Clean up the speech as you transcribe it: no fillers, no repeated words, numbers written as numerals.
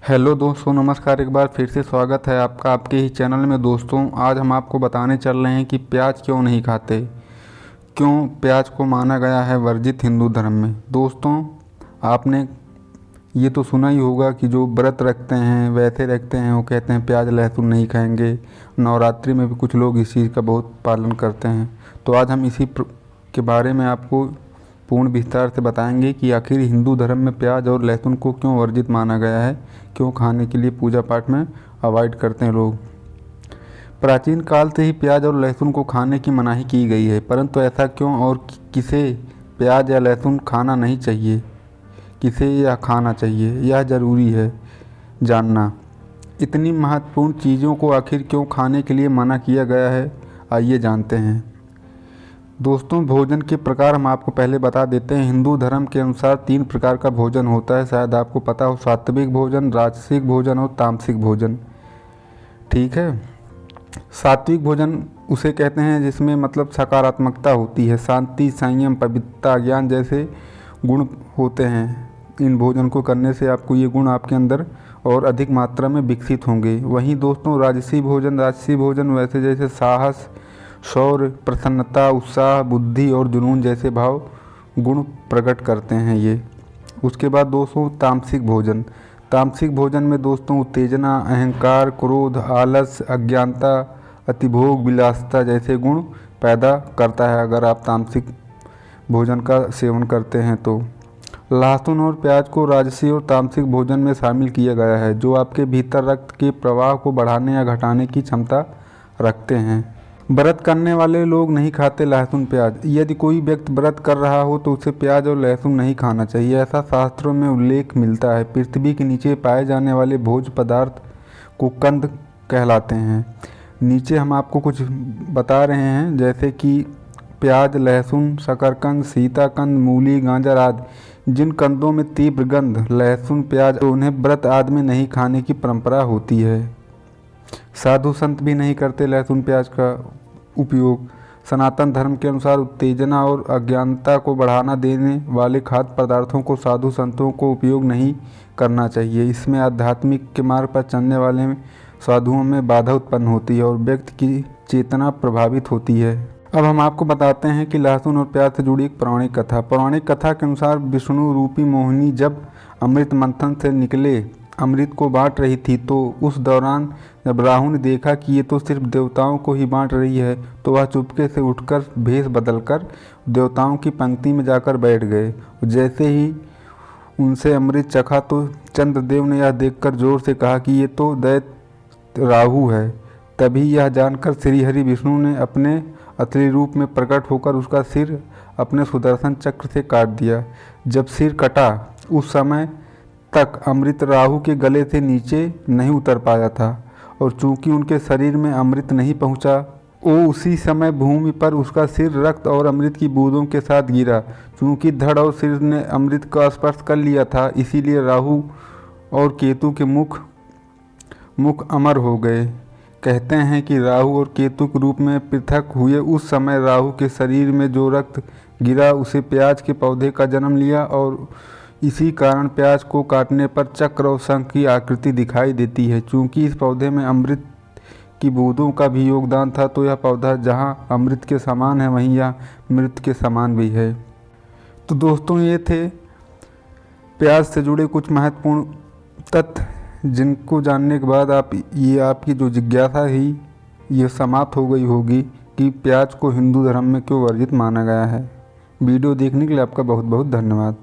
Hello दोस्तों, नमस्कार। एक बार फिर से स्वागत है आपका आपके ही चैनल में। दोस्तों, आज हम आपको बताने चल रहे हैं कि प्याज क्यों नहीं खाते, क्यों प्याज को माना गया है वर्जित हिंदू धर्म में। दोस्तों, आपने ये तो सुना ही होगा कि जो व्रत रखते हैं वैसे रखते हैं, वो कहते हैं प्याज लहसुन नहीं खाएंगे। नवरात्रि में भी कुछ लोग इस चीज़ का बहुत पालन करते हैं। तो आज हम इसी के बारे में आपको पूर्ण विस्तार से बताएंगे कि आखिर हिंदू धर्म में प्याज और लहसुन को क्यों वर्जित माना गया है, क्यों खाने के लिए पूजा पाठ में अवॉइड करते हैं लोग। प्राचीन काल से ही प्याज और लहसुन को खाने की मनाही की गई है, परंतु ऐसा क्यों और किसे प्याज या लहसुन खाना नहीं चाहिए, किसे यह खाना चाहिए, यह ज़रूरी है जानना। इतनी महत्वपूर्ण चीज़ों को आखिर क्यों खाने के लिए मना किया गया है, आइए जानते हैं। दोस्तों, भोजन के प्रकार हम आपको पहले बता देते हैं। हिंदू धर्म के अनुसार 3 प्रकार का भोजन होता है, शायद आपको पता हो। सात्विक भोजन, राजसिक भोजन और तामसिक भोजन। ठीक है। सात्विक भोजन उसे कहते हैं जिसमें मतलब सकारात्मकता होती है, शांति, संयम, पवित्रता, ज्ञान जैसे गुण होते हैं। इन भोजन को करने से आपको ये गुण आपके अंदर और अधिक मात्रा में विकसित होंगे। वहीं दोस्तों, राजसी भोजन वैसे जैसे साहस, शौर्य, प्रसन्नता, उत्साह, बुद्धि और जुनून जैसे भाव गुण प्रकट करते हैं ये। उसके बाद दोस्तों, तामसिक भोजन में दोस्तों उत्तेजना, अहंकार, क्रोध, आलस, अज्ञानता, अतिभोग, विलासिता जैसे गुण पैदा करता है अगर आप तामसिक भोजन का सेवन करते हैं तो। लहसुन और प्याज को राजसी और तामसिक भोजन में शामिल किया गया है, जो आपके भीतर रक्त के प्रवाह को बढ़ाने या घटाने की क्षमता रखते हैं। व्रत करने वाले लोग नहीं खाते लहसुन प्याज। यदि कोई व्यक्ति व्रत कर रहा हो तो उसे प्याज और लहसुन नहीं खाना चाहिए, ऐसा शास्त्रों में उल्लेख मिलता है। पृथ्वी के नीचे पाए जाने वाले भोज्य पदार्थ को कंद कहलाते हैं। नीचे हम आपको कुछ बता रहे हैं, जैसे कि प्याज, लहसुन, शकरकंद, सीताकंद, मूली, गाजर आदि। जिन कंदों में तीव्र गंध, लहसुन, प्याज, तो उन्हें व्रत आदि में नहीं खाने की परंपरा होती है। साधु संत भी नहीं करते लहसुन प्याज का उपयोग। सनातन धर्म के अनुसार उत्तेजना और अज्ञानता को बढ़ाना देने वाले खाद्य पदार्थों को साधु संतों को उपयोग नहीं करना चाहिए। इसमें आध्यात्मिक के मार्ग पर चलने वाले साधुओं में बाधा उत्पन्न होती है और व्यक्ति की चेतना प्रभावित होती है। अब हम आपको बताते हैं कि लहसुन और प्याज से जुड़ी एक पौराणिक कथा। पौराणिक कथा के अनुसार विष्णु रूपी मोहिनी जब अमृत मंथन से निकले अमृत को बांट रही थी, तो उस दौरान जब राहु ने देखा कि ये तो सिर्फ देवताओं को ही बांट रही है, तो वह चुपके से उठकर भेष बदलकर देवताओं की पंक्ति में जाकर बैठ गए। जैसे ही उनसे अमृत चखा तो चंद्रदेव ने यह देखकर जोर से कहा कि ये तो दैत्य राहु है। तभी यह जानकर श्री हरि विष्णु ने अपने असली रूप में प्रकट होकर उसका सिर अपने सुदर्शन चक्र से काट दिया। जब सिर कटा उस समय तक अमृत राहु के गले से नीचे नहीं उतर पाया था, और चूंकि उनके शरीर में अमृत नहीं पहुंचा, वो उसी समय भूमि पर उसका सिर रक्त और अमृत की बूंदों के साथ गिरा। चूंकि धड़ और सिर ने अमृत का स्पर्श कर लिया था, इसीलिए राहु और केतु के मुख अमर हो गए। कहते हैं कि राहु और केतु के रूप में पृथक हुए उस समय राहु के शरीर में जो रक्त गिरा उसे प्याज के पौधे का जन्म लिया, और इसी कारण प्याज को काटने पर चक्र और शंख की आकृति दिखाई देती है। चूंकि इस पौधे में अमृत की बूंदों का भी योगदान था, तो यह पौधा जहां अमृत के समान है वहीं यह मृत के समान भी है। तो दोस्तों, ये थे प्याज से जुड़े कुछ महत्वपूर्ण तथ्य, जिनको जानने के बाद आपकी जो जिज्ञासा ही ये समाप्त हो गई होगी कि प्याज को हिंदू धर्म में क्यों वर्जित माना गया है। वीडियो देखने के लिए आपका बहुत बहुत धन्यवाद।